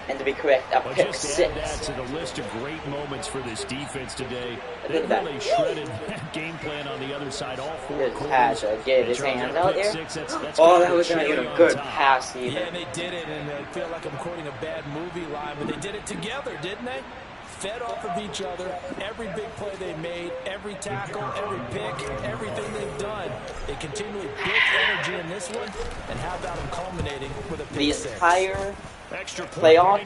And to be correct, a pick 6. Add to the list of great moments for this defense today. They Look at really that. shredded that game plan on the other side. All 4 Just quarters. had to get his hands out there. That's Oh, that was not even a good pass either. Yeah, they did it, and I feel like I'm quoting a bad movie line, but they did it together, didn't they? Fed off of each other, every big play they made, every tackle, every pick, everything they've done. They continually built energy in this one, and how about them culminating with a pick The 6? entire playoff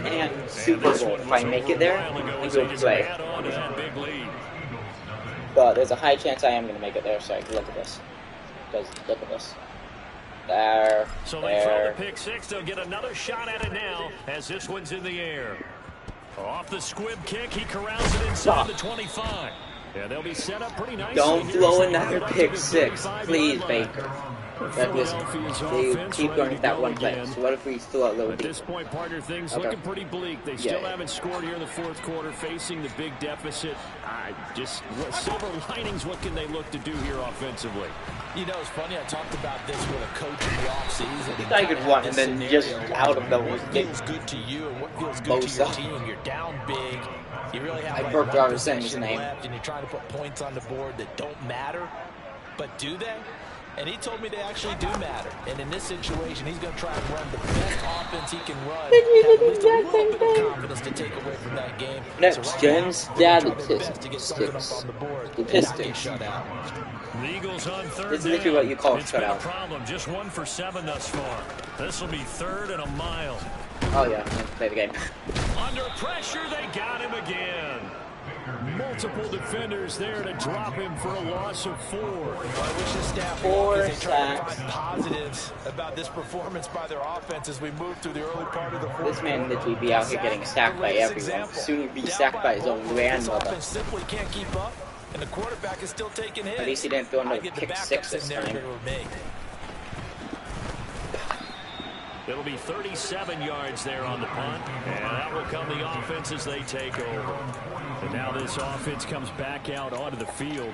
and Super Bowl, if I make it there, and go play. But there's a high chance I am going to make it there, so look at this. Because look at this. There, So they throw the pick 6. They'll get another shot at it now as this one's in the air. Off the squib kick, he corrals it inside the 25. Yeah, they'll be set up pretty nicely. Don't throw another pick 6, please, Baker. That was, they keep going with that one play. So what if we throw a little At deep? this point, partner, things looking pretty bleak. They still haven't scored here in the fourth quarter, facing the big deficit. Just silver linings, what can they look to do here offensively? You know, it's funny, I talked about this with a coach in the offseason. I could run and then just out of those. What feels good to you and what feels good to your team? You're down big. You really have I broke out saying his name. left, and you're trying to put points on the board that don't matter. But do they? And he told me they actually do matter. And in this situation, he's going to try and run the best offense he can run. Have at least a little bit of confidence to take away from that game. Next, James, the Pistons. The Eagles on third This is literally what you call a It's been a shutout. problem. Just 1 for 7 thus far. This will be 3rd and a mile. Oh yeah, play the game. Under pressure, they got him again. Multiple defenders there to drop him for a loss of 4. I wish the staff 4 they try to sacks. find positives about this performance by their offense as we move through the early part of the fourth. This man literally be out here getting sacked by everyone. Soon he'd be sacked by his own grandmother. Offense simply can't keep up, and the quarterback is still taking hits. At least he didn't throw another kick 6 this time. It'll be 37 yards there on the punt, and that will come the offense as they take over. And now this offense comes back out onto the field.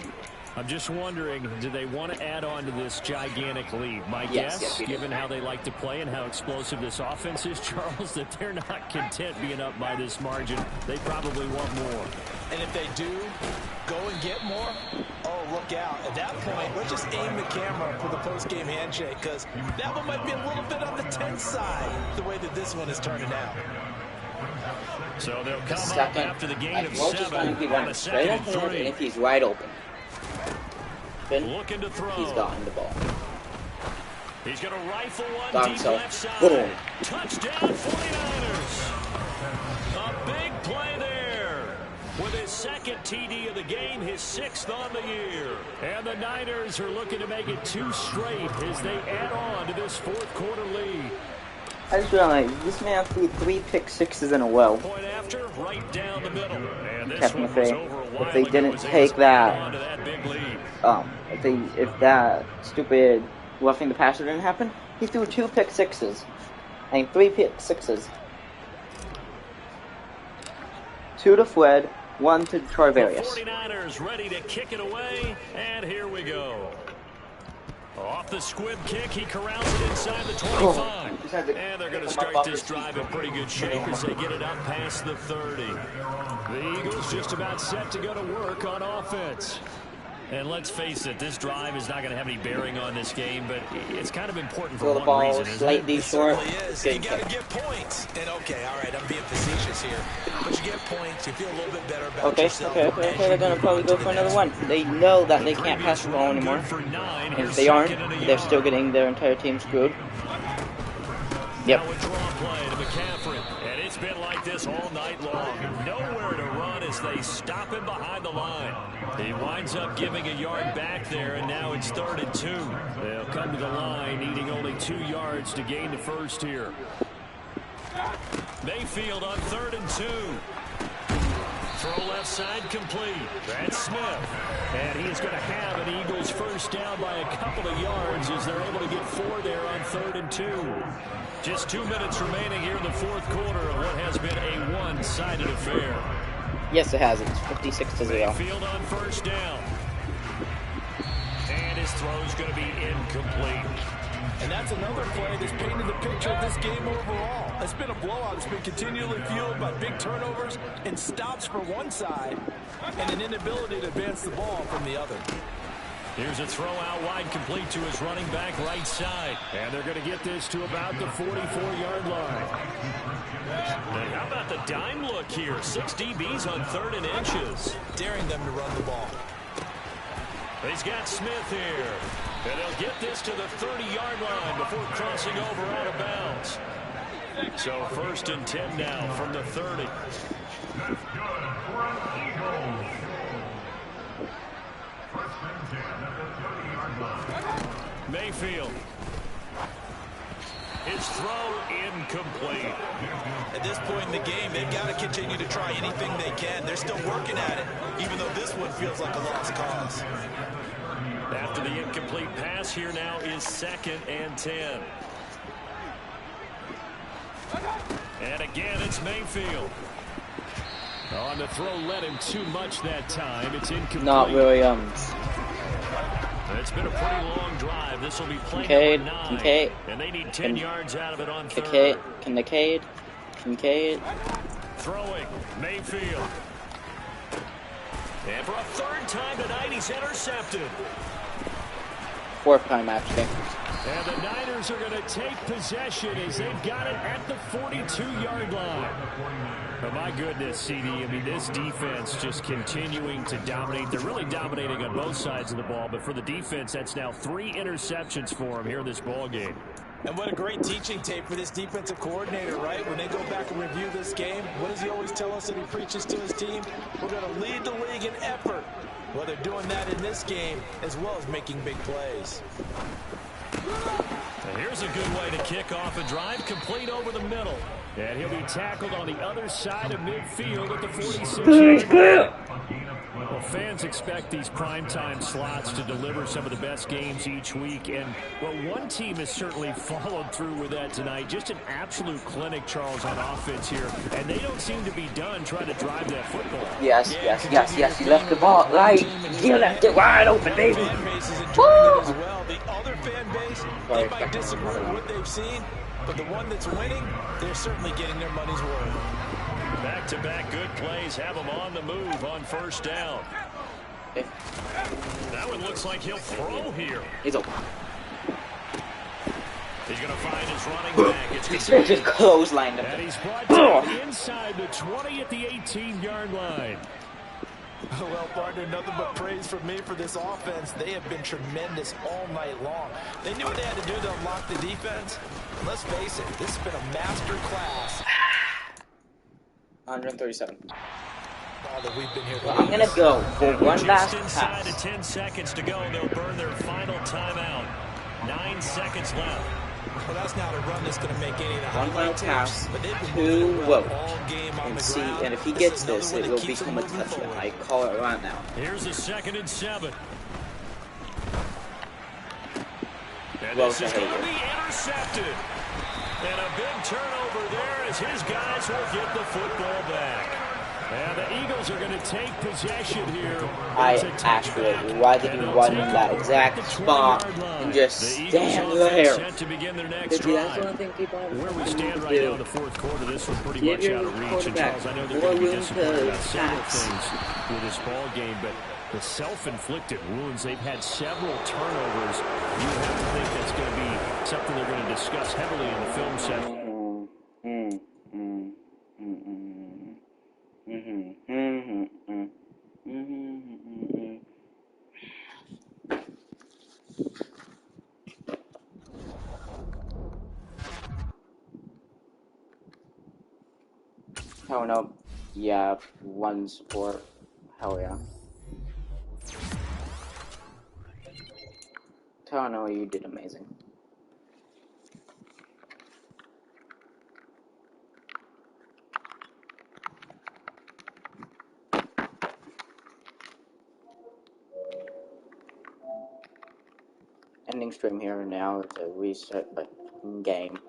I'm just wondering, do they want to add on to this gigantic lead? My guess, given how they like to play and how explosive this offense is, Charles, that they're not content being up by this margin. They probably want more. And if they do go and get more, oh, look out. At that point, let's just aim the camera for the post-game handshake, because that one might be a little bit on the tense side, the way that this one is turning out. So they'll come up after the gain of 7 on a 2nd and 3. And if he's wide open, looking to throw. He's gotten the ball. He's going to rifle one Got deep himself. left side. Boom. Touchdown 49ers. A big play there. With his 2nd TD of the game, his 6th on the year. And the Niners are looking to make it 2 straight as they add on to this 4th quarter lead. I just realized this man threw 3 pick 6s in a row. Point after, right down the middle. And this Technically, one was over a while if they ago didn't as they take held that, on to that big lead. if that stupid roughing the passer didn't happen, he threw 2 pick 6s. I mean, 3 pick 6s. 2 to Fred, 1 to Charvarius. The 49ers ready to kick it away, and here we go. Off the squib kick, he corrals it inside the 25. And they're going to start this drive in pretty good shape as they get it up past the 30. The Eagles just about set to go to work on offense. And let's face it, this drive is not going to have any bearing on this game, but it's kind of important for one reason, isn't slightly it? short. You got to get points. And okay, all right, I'm being facetious here, but you get points, you feel a little bit better about yourself. Okay, they're going to probably go for another one. They know that they can't pass the ball anymore. And if they aren't, they're still getting their entire team screwed. Yep. Now a draw play to McCaffrey, and it's been like this all night long. Nowhere to run as they stop him behind the line. He winds up giving a yard back there, and now it's 3rd and 2. They'll come to the line, needing only 2 yards to gain the first here. Mayfield on 3rd and 2. Throw left side complete. That's Smith. And he is going to have an Eagles first down by a couple of yards as they're able to get 4 there on 3rd and 2. Just 2 minutes remaining here in the 4th quarter of what has been a one-sided affair. Yes, it has. It's 56-0. Mayfield on first down. And his throw's going to be incomplete. And that's another play that's painted the picture of this game overall. It's been a blowout. It's been continually fueled by big turnovers and stops for one side and an inability to advance the ball from the other. Here's a throw out wide complete to his running back right side. And they're going to get this to about the 44-yard line. And how about the dime look here? 6 DBs on 3rd and inches. Daring them to run the ball. He's got Smith here. And they'll get this to the 30-yard line before crossing over out of bounds. So 1st and 10 now from the 30. Mayfield. His throw incomplete. At this point in the game, they've got to continue to try anything they can. They're still working at it, even though this one feels like a lost cause. After the incomplete pass, here now is 2nd and 10. And again, it's Mayfield. On the throw, led him too much that time. It's incomplete. Not Williams. It's been a pretty long drive. This will be play Kincaid. number 9. And they need 10 yards out of it on 3rd. Kincaid. Throwing. Mayfield. And for a 3rd time tonight, he's intercepted. 4th time, actually. And the Niners are going to take possession as they've got it at the 42-yard line. But my goodness, CD, I mean, this defense just continuing to dominate. They're really dominating on both sides of the ball, but for the defense, that's now 3 interceptions for them here in this ball game. And what a great teaching tape for this defensive coordinator, right? When they go back and review this game, what does he always tell us that he preaches to his team? We're going to lead the league in effort. Well, they're doing that in this game as well as making big plays. And here's a good way to kick off a drive, complete over the middle. And he'll be tackled on the other side of midfield at the 46-yard line. Well, fans expect these primetime slots to deliver some of the best games each week. And, well, one team has certainly followed through with that tonight. Just an absolute clinic, Charles, on offense here. And they don't seem to be done trying to drive that football. Yes. He left the ball right. He left it wide open, baby. The fan base is enjoying it as well. The other fan base, they might disagree with what they've seen, but the one that's winning, they're certainly getting their money's worth. Back-to-back good plays have him on the move on first down. That one looks like he'll throw here. He's open. He's going to find his running back. It's just clotheslined him. And he's brought down inside the 20 at the 18-yard line. Well, partner, nothing but praise from me for this offense. They have been tremendous all night long. They knew what they had to do to unlock the defense. Let's face it, this has been a master class. 137. We've been here well, I'm going to go for one last inside pass. To 10 seconds to go. They'll burn their final timeout. 9 seconds left. Well, that's not a run that's going to make any of the one final pass, two and see, and if he gets this, it will become a touchdown. I call it right now. Here's a 2nd and 7. And Well, this is going to be intercepted. And a big turnover there as his guys will get the football back. And the Eagles are going to take possession here. Why did he run in that exact spot and just stand there? Baby, that's one thing people where we stand right now in the fourth quarter, this was pretty much out of reach. And Charles, I know they're going to be disappointed about several things with this ball game, but the self-inflicted wounds, they've had several turnovers. You have to think that's going to be something they're going to discuss heavily in the film session. Oh no. Yeah, one support. Hell yeah. Tano, you did amazing. Ending stream here now to reset the game.